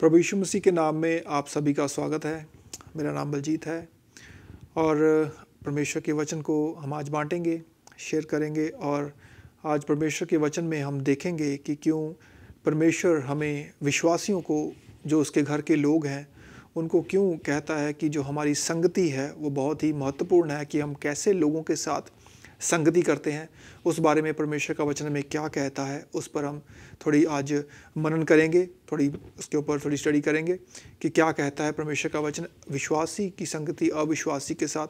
प्रभु यीशु मसीह के नाम में आप सभी का स्वागत है। मेरा नाम बलजीत है और परमेश्वर के वचन को हम आज बांटेंगे, शेयर करेंगे। और आज परमेश्वर के वचन में हम देखेंगे कि क्यों परमेश्वर हमें विश्वासियों को, जो उसके घर के लोग हैं, उनको क्यों कहता है कि जो हमारी संगति है वो बहुत ही महत्वपूर्ण है, कि हम कैसे लोगों के साथ संगति करते हैं। उस बारे में परमेश्वर का वचन में क्या कहता है, उस पर हम थोड़ी आज मनन करेंगे, थोड़ी उसके ऊपर थोड़ी स्टडी करेंगे कि क्या कहता है परमेश्वर का वचन विश्वासी की संगति अविश्वासी के साथ,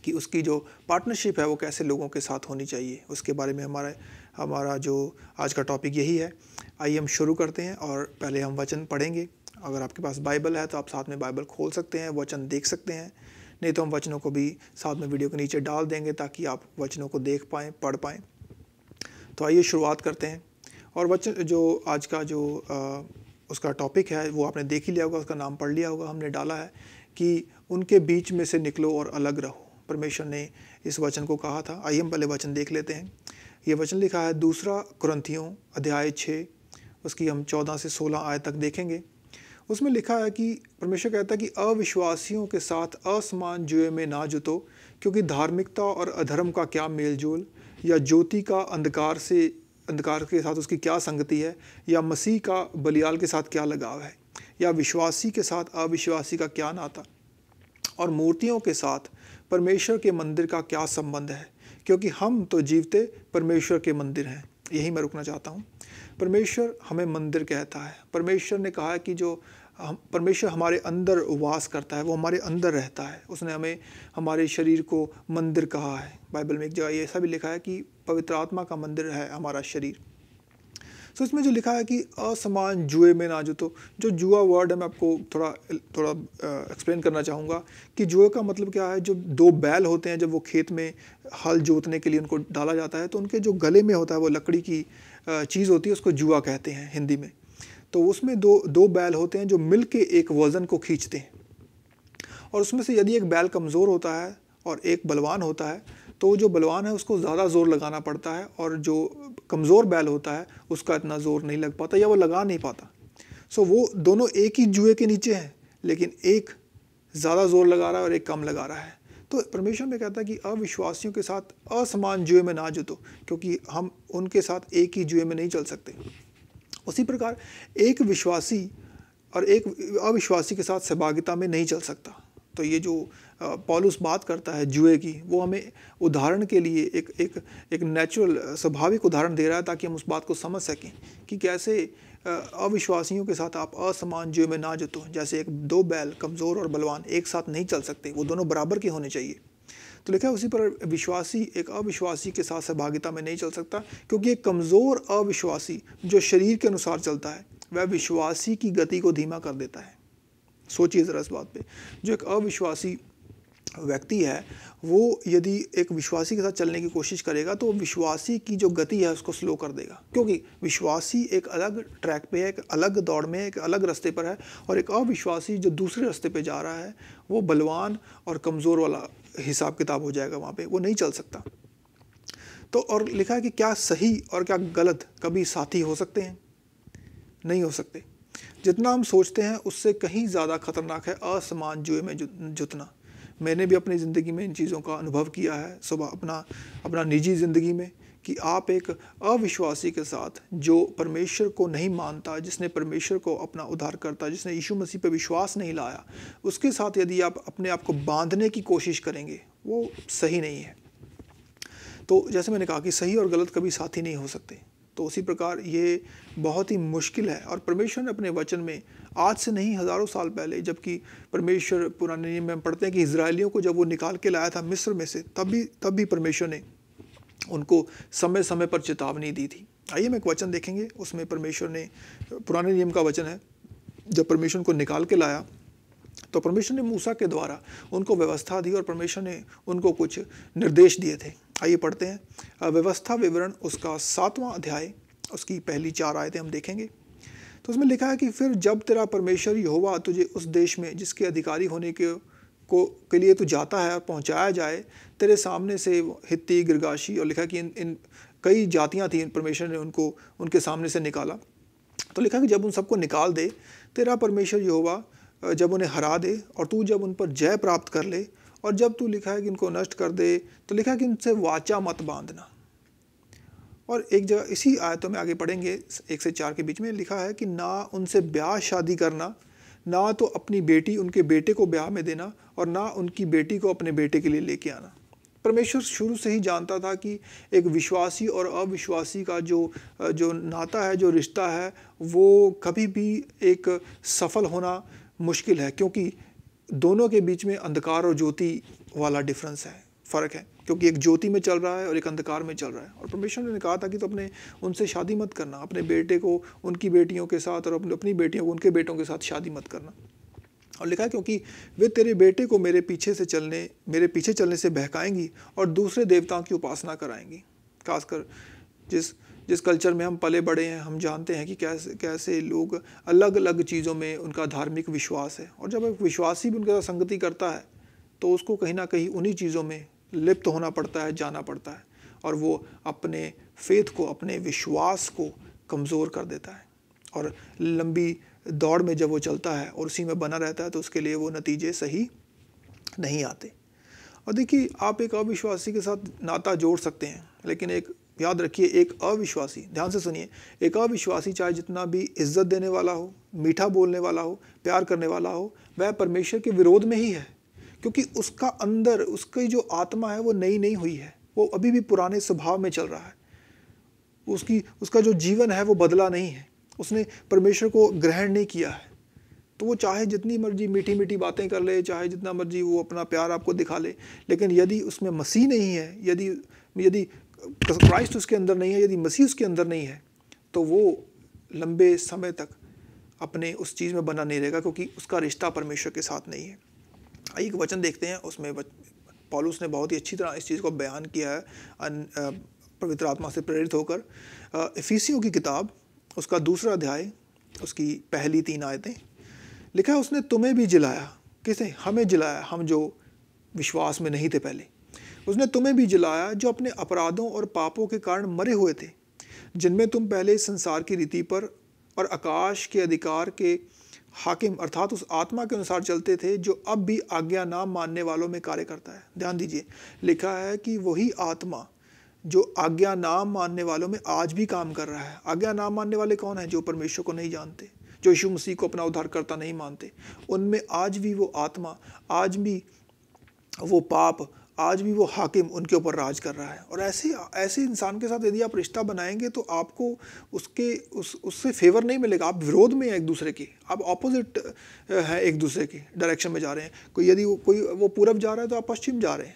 कि उसकी जो पार्टनरशिप है वो कैसे लोगों के साथ होनी चाहिए। उसके बारे में हमारा जो आज का टॉपिक यही है। आइए हम शुरू करते हैं और पहले हम वचन पढ़ेंगे। अगर आपके पास बाइबल है तो आप साथ में बाइबल खोल सकते हैं, वचन देख सकते हैं। नहीं तो हम वचनों को भी साथ में वीडियो के नीचे डाल देंगे ताकि आप वचनों को देख पाएँ, पढ़ पाएँ। तो आइए शुरुआत करते हैं। और वचन जो आज का जो उसका टॉपिक है वो आपने देख ही लिया होगा, उसका नाम पढ़ लिया होगा। हमने डाला है कि उनके बीच में से निकलो और अलग रहो। परमेश्वर ने इस वचन को कहा था। आइए हम पहले वचन देख लेते हैं। ये वचन लिखा है 2 कुरिन्थियों अध्याय 6, उसकी हम 14 से 16 आयत तक देखेंगे। उसमें लिखा है कि परमेश्वर कहता है कि अविश्वासियों के साथ असमान जुए में ना जुतो, क्योंकि धार्मिकता और अधर्म का क्या मेलजोल, या ज्योति का अंधकार के साथ उसकी क्या संगति है, या मसीह का बलियाल के साथ क्या लगाव है, या विश्वासी के साथ अविश्वासी का क्या नाता, और मूर्तियों के साथ परमेश्वर के मंदिर का क्या संबंध है, क्योंकि हम तो जीवते परमेश्वर के मंदिर हैं। यही मैं रुकना चाहता हूँ। परमेश्वर हमें मंदिर कहता है। परमेश्वर ने कहा है कि जो परमेश्वर हमारे अंदर वास करता है, वो हमारे अंदर रहता है। उसने हमें हमारे शरीर को मंदिर कहा है। बाइबल में एक जगह ऐसा भी लिखा है कि पवित्र आत्मा का मंदिर है हमारा शरीर। सो इसमें जो लिखा है कि असमान जुए में ना जुतो, जो जुआ वर्ड है मैं आपको थोड़ा एक्सप्लेन करना चाहूँगा कि जुए का मतलब क्या है। जो 2 बैल होते हैं, जब वो खेत में हल जोतने के लिए उनको डाला जाता है तो उनके जो गले में होता है वो लकड़ी की चीज़ होती है, उसको जुआ कहते हैं हिंदी में। तो उसमें दो बैल होते हैं जो मिल के एक वज़न को खींचते हैं, और उसमें से यदि एक बैल कमज़ोर होता है और एक बलवान होता है तो जो बलवान है उसको ज़्यादा ज़ोर लगाना पड़ता है, और जो कमज़ोर बैल होता है उसका इतना ज़ोर नहीं लग पाता या वो लगा नहीं पाता। सो वो दोनों एक ही जुए के नीचे हैं, लेकिन एक ज़्यादा ज़ोर लगा रहा है और एक कम लगा रहा है। तो परमेश्वर में कहता है कि अविश्वासियों के साथ असमान जुए में ना जुतो, क्योंकि हम उनके साथ एक ही जुए में नहीं चल सकते। उसी प्रकार एक विश्वासी और एक अविश्वासी के साथ सहभागिता में नहीं चल सकता। तो ये जो पौलुस बात करता है जुए की, वो हमें उदाहरण के लिए एक नेचुरल स्वाभाविक उदाहरण दे रहा है, ताकि हम उस बात को समझ सकें कि कैसे अविश्वासियों के साथ आप असमान जुए में ना जुतो। जैसे 2 बैल कमज़ोर और बलवान एक साथ नहीं चल सकते, वो दोनों बराबर के होने चाहिए। तो लिखा है उसी पर विश्वासी एक अविश्वासी के साथ सहभागिता में नहीं चल सकता, क्योंकि एक कमज़ोर अविश्वासी जो शरीर के अनुसार चलता है वह विश्वासी की गति को धीमा कर देता है। सोचिए ज़रा इस बात पे। जो एक अविश्वासी व्यक्ति है वो यदि एक विश्वासी के साथ चलने की कोशिश करेगा तो विश्वासी की जो गति है उसको स्लो कर देगा, क्योंकि विश्वासी एक अलग ट्रैक पे है, एक अलग दौड़ में है, एक अलग रास्ते पर है, और एक अविश्वासी जो दूसरे रास्ते पे जा रहा है वो बलवान और कमज़ोर वाला हिसाब किताब हो जाएगा, वहाँ पे वो नहीं चल सकता। तो और लिखा है कि क्या सही और क्या गलत कभी साथी हो सकते हैं? नहीं हो सकते। जितना हम सोचते हैं उससे कहीं ज़्यादा खतरनाक है असमान जुए में जुतना। मैंने भी अपनी ज़िंदगी में इन चीज़ों का अनुभव किया है, सुबह अपना निजी ज़िंदगी में, कि आप एक अविश्वासी के साथ जो परमेश्वर को नहीं मानता, जिसने परमेश्वर को अपना उद्धारकर्ता, जिसने यीशु मसीह पर विश्वास नहीं लाया, उसके साथ यदि आप अपने आप को बांधने की कोशिश करेंगे वो सही नहीं है। तो जैसे मैंने कहा कि सही और गलत कभी साथी नहीं हो सकते। तो उसी प्रकार ये बहुत ही मुश्किल है। और परमेश्वर ने अपने वचन में आज से नहीं हज़ारों साल पहले, जबकि परमेश्वर पुराने नियम में हम पढ़ते हैं कि इजरायलियों को जब वो निकाल के लाया था मिस्र में से, तब भी परमेश्वर ने उनको समय समय पर चेतावनी दी थी। आइए हम एक वचन देखेंगे। उसमें परमेश्वर ने, पुराने नियम का वचन है, जब परमेश्वर उनको निकाल के लाया तो परमेश्वर ने मूसा के द्वारा उनको व्यवस्था दी और परमेश्वर ने उनको कुछ निर्देश दिए थे। आइए पढ़ते हैं व्यवस्था विवरण उसका 7वां अध्याय, उसकी पहली 4 आयतें हम देखेंगे। तो उसमें लिखा है कि फिर जब तेरा परमेश्वर यहोवा तुझे उस देश में जिसके अधिकारी होने के लिए तू जाता है और पहुंचाया जाए, तेरे सामने से हित्ती, गिरगाशी, और लिखा कि इन कई जातियां थी, परमेश्वर ने उनको उनके सामने से निकाला। तो लिखा कि जब उन सबको निकाल दे, तेरा परमेश्वर यहोवा जब उन्हें हरा दे और तू जब उन पर जय प्राप्त कर ले, और जब तू लिखा है कि इनको नष्ट कर दे, तो लिखा है कि उनसे वाचा मत बांधना। और एक जगह इसी आयतों में आगे पढ़ेंगे 1 से 4 के बीच में लिखा है कि ना उनसे ब्याह शादी करना, ना तो अपनी बेटी उनके बेटे को ब्याह में देना, और ना उनकी बेटी को अपने बेटे के लिए लेके आना। परमेश्वर शुरू से ही जानता था कि एक विश्वासी और अविश्वासी का जो नाता है, जो रिश्ता है, वो कभी भी एक सफल होना मुश्किल है, क्योंकि दोनों के बीच में अंधकार और ज्योति वाला डिफरेंस है, फ़र्क है, क्योंकि एक ज्योति में चल रहा है और एक अंधकार में चल रहा है। और परमेश्वर ने कहा था कि तो अपने उनसे शादी मत करना, अपने बेटे को उनकी बेटियों के साथ और अपनी बेटियों को उनके बेटों के साथ शादी मत करना। और लिखा है क्योंकि वे तेरे बेटे को मेरे पीछे चलने से बहकाएंगी और दूसरे देवताओं की उपासना कराएंगी। खासकर जिस कल्चर में हम पले बड़े हैं, हम जानते हैं कि कैसे लोग अलग अलग चीज़ों में उनका धार्मिक विश्वास है, और जब एक विश्वासी भी उनके साथ संगति करता है तो उसको कहीं ना कहीं उन्हीं चीज़ों में लिप्त होना पड़ता है, जाना पड़ता है, और वो अपने फेथ को, अपने विश्वास को कमज़ोर कर देता है। और लंबी दौड़ में जब वो चलता है और उसी में बना रहता है तो उसके लिए वो नतीजे सही नहीं आते। और देखिए, आप एक अविश्वासी के साथ नाता जोड़ सकते हैं, लेकिन एक याद रखिए, एक अविश्वासी, ध्यान से सुनिए, एक अविश्वासी चाहे जितना भी इज्जत देने वाला हो, मीठा बोलने वाला हो, प्यार करने वाला हो, वह परमेश्वर के विरोध में ही है, क्योंकि उसका अंदर, उसकी जो आत्मा है वो नई नहीं हुई है, वो अभी भी पुराने स्वभाव में चल रहा है। उसका जो जीवन है वो बदला नहीं है, उसने परमेश्वर को ग्रहण नहीं किया है। तो वो चाहे जितनी मर्जी मीठी मीठी बातें कर ले, चाहे जितना मर्जी वो अपना प्यार आपको दिखा ले, लेकिन यदि उसमें मसीह नहीं है, यदि क्राइस्ट उसके अंदर नहीं है, यदि मसीह उसके अंदर नहीं है, तो वो लंबे समय तक अपने उस चीज़ में बना नहीं रहेगा, क्योंकि उसका रिश्ता परमेश्वर के साथ नहीं है। एक वचन देखते हैं, उसमें पौलुस ने बहुत ही अच्छी तरह इस चीज़ को बयान किया है पवित्र आत्मा से प्रेरित होकर। इफिसियों की किताब, उसका 2 अध्याय, उसकी पहली 3 आयतें, लिखा है उसने तुम्हें भी जिलाया। किसे? हमें जिलाया, हम जो विश्वास में नहीं थे पहले। उसने तुम्हें भी जिलाया जो अपने अपराधों और पापों के कारण मरे हुए थे, जिनमें तुम पहले संसार की रीति पर और आकाश के अधिकार के हाकिम अर्थात उस आत्मा के अनुसार चलते थे, जो अब भी आज्ञा ना मानने वालों में कार्य करता है। ध्यान दीजिए, लिखा है कि वही आत्मा जो आज्ञा ना मानने वालों में आज भी काम कर रहा है। आज्ञा ना मानने वाले कौन है? जो परमेश्वर को नहीं जानते, जो यीशु मसीह को अपना उद्धारकर्ता नहीं मानते। उनमें आज भी वो आत्मा, आज भी वो पाप, आज भी वो हाकिम उनके ऊपर राज कर रहा है। और ऐसे इंसान के साथ यदि आप रिश्ता बनाएंगे तो आपको उससे फेवर नहीं मिलेगा। आप विरोध में हैं एक दूसरे के, आप ऑपोजिट हैं एक दूसरे के डायरेक्शन में जा रहे हैं। यदि वो पूरब जा रहा है तो आप पश्चिम जा रहे हैं,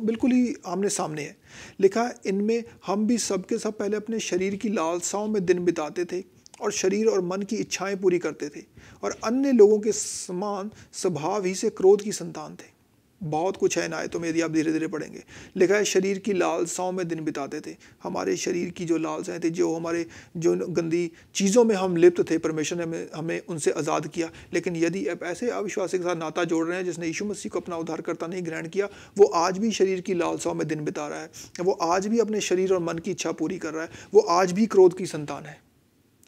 बिल्कुल ही आमने सामने है। लिखा है इनमें हम भी सबके सब पहले अपने शरीर की लालसाओं में दिन बिताते थे और शरीर और मन की इच्छाएं पूरी करते थे, और अन्य लोगों के समान स्वभाव ही से क्रोध की संतान थे। बहुत कुछ है इन आयतों में, यदि आप धीरे धीरे पढ़ेंगे। लिखा है शरीर की लालसाओं में दिन बिताते थे। हमारे शरीर की जो लालसाएं थी, जो गंदी चीज़ों में हम लिप्त थे, परमेश्वर ने हमें उनसे आज़ाद किया। लेकिन यदि आप ऐसे अविश्वासी के साथ नाता जोड़ रहे हैं जिसने यीशु मसीह को अपना उद्धारकर्ता नहीं ग्रहण किया, वो आज भी शरीर की लालसाओं में दिन बिता रहा है, वो आज भी अपने शरीर और मन की इच्छा पूरी कर रहा है, वो आज भी क्रोध की संतान है।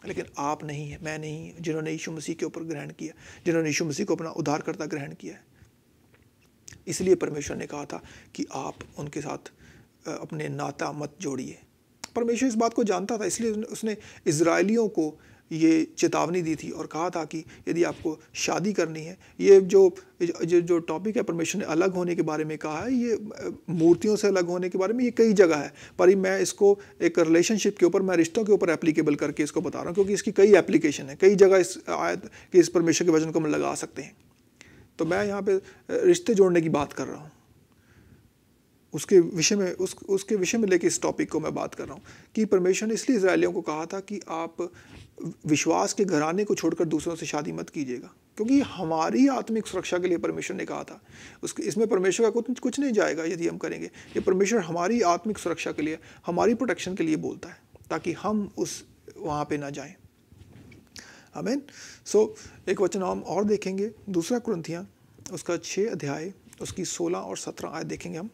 लेकिन आप नहीं है, मैं नहीं है, जिन्होंने यीशु मसीह के ऊपर ग्रहण किया, जिन्होंने यीशु मसीह को अपना उद्धारकर्ता ग्रहण किया है। इसलिए परमेश्वर ने कहा था कि आप उनके साथ अपने नाता मत जोड़िए। परमेश्वर इस बात को जानता था, इसलिए उसने इजरायलियों को ये चेतावनी दी थी और कहा था कि यदि आपको शादी करनी है, ये जो टॉपिक है परमेश्वर ने अलग होने के बारे में कहा है, ये मूर्तियों से अलग होने के बारे में, ये कई जगह है, पर मैं इसको एक रिलेशनशिप के ऊपर, मैं रिश्तों के ऊपर एप्लीकेबल करके इसको बता रहा हूँ, क्योंकि इसकी कई एप्लीकेशन है, कई जगह इस परमेश्वर के वचन को हम लगा सकते हैं। तो मैं यहाँ पे रिश्ते जोड़ने की बात कर रहा हूँ, उसके विषय में लेके इस टॉपिक को मैं बात कर रहा हूँ कि परमेश्वर ने इसलिए इजरायलियों को कहा था कि आप विश्वास के घराने को छोड़कर दूसरों से शादी मत कीजिएगा, क्योंकि हमारी आत्मिक सुरक्षा के लिए परमेश्वर ने कहा था। इसमें परमेश्वर का कुछ नहीं जाएगा यदि हम करेंगे। ये परमेश्वर हमारी आत्मिक सुरक्षा के लिए, हमारी प्रोटेक्शन के लिए बोलता है, ताकि हम वहाँ पे ना जाएं। आमीन। सो एक वचन हम और देखेंगे, 2 कुरिन्थियाँ उसका 6 अध्याय, उसकी 16 और 17 आयत देखेंगे हम।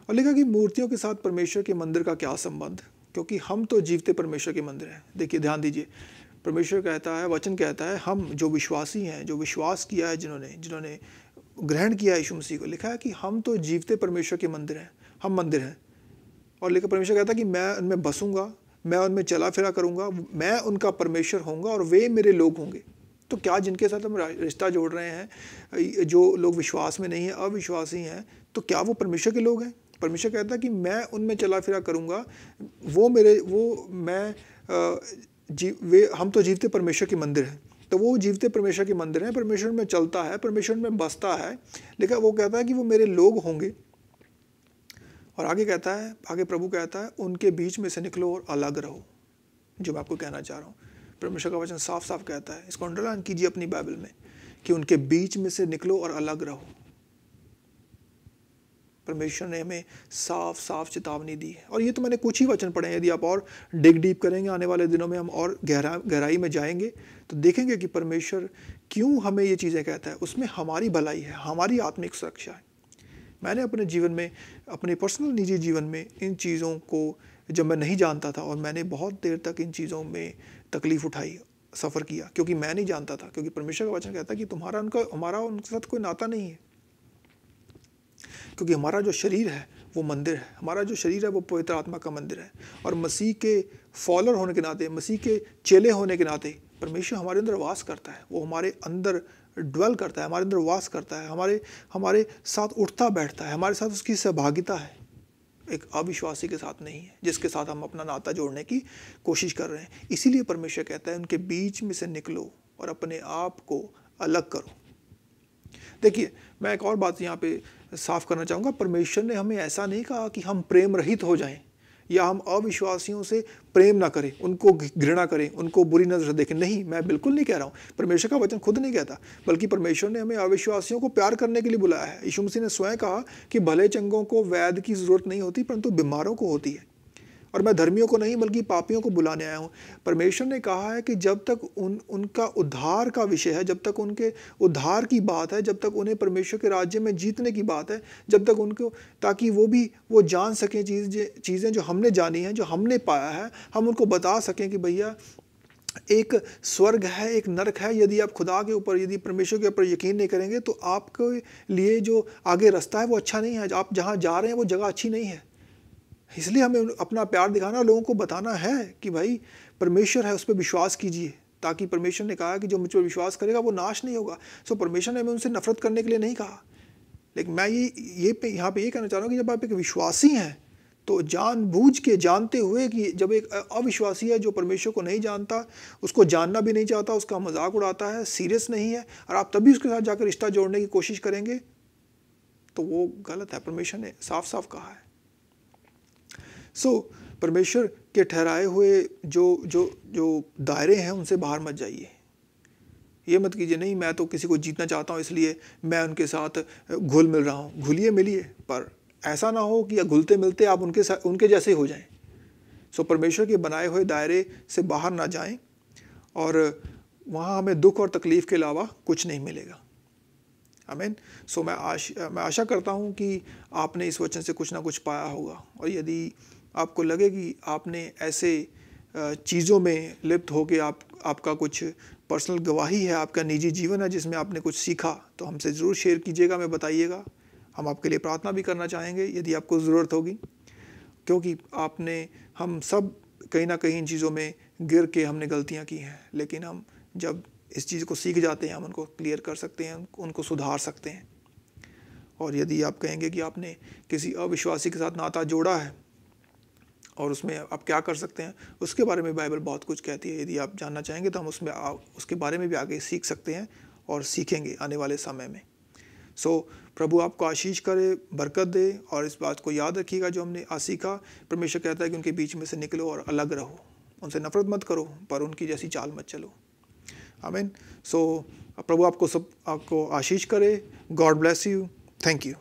और लिखा कि मूर्तियों के साथ परमेश्वर के मंदिर का क्या संबंध, क्योंकि हम तो जीवते परमेश्वर के मंदिर हैं। देखिए, ध्यान दीजिए, परमेश्वर कहता है, वचन कहता है, हम जो विश्वासी हैं, जो विश्वास किया है, जिन्होंने ग्रहण किया है यीशु मसीह को, लिखा है कि हम तो जीवते परमेश्वर के मंदिर हैं, हम मंदिर हैं। और लेकिन परमेश्वर कहता है कि मैं उनमें बसूंगा, मैं उनमें चला फिरा करूंगा, मैं उनका परमेश्वर होऊंगा और वे मेरे लोग होंगे। तो क्या जिनके साथ हम रिश्ता जोड़ रहे हैं, जो लोग विश्वास में नहीं है, अविश्वासी हैं, तो क्या वो परमेश्वर के लोग हैं? परमेश्वर कहता है कि मैं उनमें चला फिरा करूंगा, हम तो जीवते परमेश्वर के मंदिर हैं। तो वो जीवते परमेश्वर के मंदिर हैं, परमेश्वर में चलता है, परमेश्वर में बसता है, लेकिन वो कहता है कि वो मेरे लोग होंगे। और आगे कहता है, आगे प्रभु कहता है, उनके बीच में से निकलो और अलग रहो। जो मैं आपको कहना चाह रहा हूँ, परमेश्वर का वचन साफ साफ कहता है, इसको अंडरलाइन कीजिए अपनी बाइबल में, कि उनके बीच में से निकलो और अलग रहो। परमेश्वर ने हमें साफ साफ चेतावनी दी है। और ये तो मैंने कुछ ही वचन पढ़े हैं, यदि आप और डिग डीप करेंगे, आने वाले दिनों में हम और गहराई में जाएंगे तो देखेंगे कि परमेश्वर क्यों हमें ये चीज़ें कहता है। उसमें हमारी भलाई है, हमारी आत्मिक सुरक्षा है। मैंने अपने जीवन में, अपने पर्सनल निजी जीवन में इन चीज़ों को जब मैं नहीं जानता था, और मैंने बहुत देर तक इन चीज़ों में तकलीफ़ उठाई, सफ़र किया, क्योंकि मैं नहीं जानता था। क्योंकि परमेश्वर का वचन कहता है कि हमारा उनके साथ कोई नाता नहीं है, क्योंकि हमारा जो शरीर है वो मंदिर है, हमारा जो शरीर है वो पवित्र आत्मा का मंदिर है। और मसीह के फॉलोअर होने के नाते, मसीह के चेले होने के नाते परमेश्वर हमारे अंदर वास करता है, वो हमारे अंदर ड्वेल करता है, हमारे अंदर वास करता है, हमारे साथ उठता बैठता है, हमारे साथ उसकी सहभागिता है। एक अविश्वासी के साथ नहीं है, जिसके साथ हम अपना नाता जोड़ने की कोशिश कर रहे हैं। इसीलिए परमेश्वर कहता है, उनके बीच में से निकलो और अपने आप को अलग करो। देखिए, मैं एक और बात यहाँ पे साफ करना चाहूँगा। परमेश्वर ने हमें ऐसा नहीं कहा कि हम प्रेम रहित हो जाएं, या हम अविश्वासियों से प्रेम ना करें, उनको घृणा करें, उनको बुरी नज़र से देखें। नहीं, मैं बिल्कुल नहीं कह रहा हूँ, परमेश्वर का वचन खुद नहीं कहता, बल्कि परमेश्वर ने हमें अविश्वासियों को प्यार करने के लिए बुलाया है। यीशु मसीह ने स्वयं कहा कि भले चंगों को वैद्य की ज़रूरत नहीं होती, परंतु बीमारों को होती है, और मैं धर्मियों को नहीं बल्कि पापियों को बुलाने आया हूँ। परमेश्वर ने कहा है कि जब तक उनका उद्धार का विषय है, जब तक उनके उद्धार की बात है, जब तक उन्हें परमेश्वर के राज्य में जीतने की बात है, जब तक उनको, ताकि वो जान सकें चीज़ें जो हमने जानी हैं, जो हमने पाया है, हम उनको बता सकें कि भैया एक स्वर्ग है, एक नरक है। यदि आप खुदा के ऊपर, यदि परमेश्वर के ऊपर यकीन नहीं करेंगे, तो आपके लिए जो आगे रास्ता है वो अच्छा नहीं है, आप जहाँ जा रहे हैं वो जगह अच्छी नहीं है। इसलिए हमें अपना प्यार दिखाना, लोगों को बताना है कि भाई परमेश्वर है, उस पर विश्वास कीजिए, ताकि परमेश्वर ने कहा कि जो मुझ पर विश्वास करेगा वो नाश नहीं होगा। सो परमेश्वर ने हमें उनसे नफरत करने के लिए नहीं कहा। लेकिन मैं यहाँ पे ये कहना चाह रहा हूँ कि जब आप एक विश्वासी हैं, तो जानबूझ के, जानते हुए कि जब एक अविश्वासी है जो परमेश्वर को नहीं जानता, उसको जानना भी नहीं चाहता, उसका मजाक उड़ाता है, सीरियस नहीं है, और आप तभी उसके साथ जाकर रिश्ता जोड़ने की कोशिश करेंगे, तो वो गलत है। परमेश्वर ने साफ साफ कहा है। परमेश्वर के ठहराए हुए जो दायरे हैं, उनसे बाहर मत जाइए। ये मत कीजिए, नहीं मैं तो किसी को जीतना चाहता हूँ इसलिए मैं उनके साथ घुल मिल रहा हूँ। घुलिए मिलिए, पर ऐसा ना हो कि घुलते मिलते आप उनके जैसे हो जाएं। परमेश्वर के बनाए हुए दायरे से बाहर ना जाएं, और वहाँ हमें दुख और तकलीफ़ के अलावा कुछ नहीं मिलेगा। आमीन। मैं आशा करता हूँ कि आपने इस वचन से कुछ ना कुछ पाया होगा, और यदि आपको लगे कि आपने ऐसे चीज़ों में लिप्त हो के आपका कुछ पर्सनल गवाही है, आपका निजी जीवन है जिसमें आपने कुछ सीखा, तो हमसे ज़रूर शेयर कीजिएगा, मैं बताइएगा। हम आपके लिए प्रार्थना भी करना चाहेंगे यदि आपको ज़रूरत होगी, क्योंकि हम सब कहीं ना कहीं इन चीज़ों में गिर के हमने गलतियाँ की हैं, लेकिन हम जब इस चीज़ को सीख जाते हैं, हम उनको क्लियर कर सकते हैं, उनको सुधार सकते हैं। और यदि आप कहेंगे कि आपने किसी अविश्वासी के साथ नाता जोड़ा है और उसमें आप क्या कर सकते हैं, उसके बारे में बाइबल बहुत कुछ कहती है। यदि आप जानना चाहेंगे तो हम उसके बारे में भी आगे सीख सकते हैं और सीखेंगे आने वाले समय में। प्रभु आपको आशीष करे, बरकत दे, और इस बात को याद रखिएगा जो हमने आज सीखा। परमेश्वर कहता है कि उनके बीच में से निकलो और अलग रहो, उनसे नफरत मत करो, पर उनकी जैसी चाल मत चलो। आमीन। प्रभु आपको आशीष करे। God bless you. Thank you.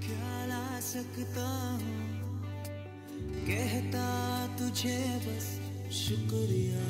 क्या ला सकता हूँ, कहता तुझे बस शुक्रिया।